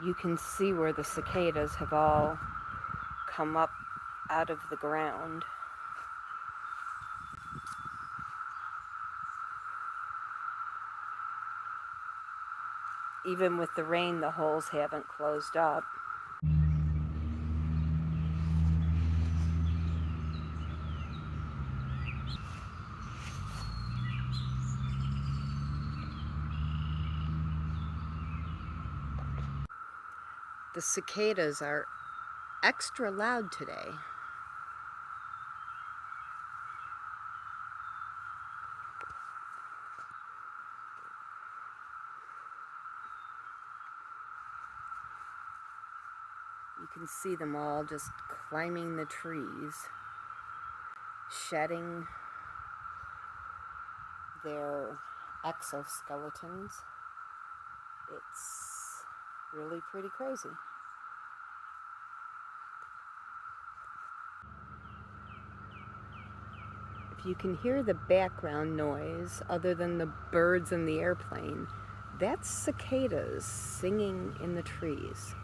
you can see where the cicadas have all come up out of the ground. Even with the rain, the holes haven't closed up. The cicadas are extra loud today. You can see them all just climbing the trees, shedding their exoskeletons. It's really pretty crazy. If you can hear the background noise other than the birds and the airplane, that's cicadas singing in the trees.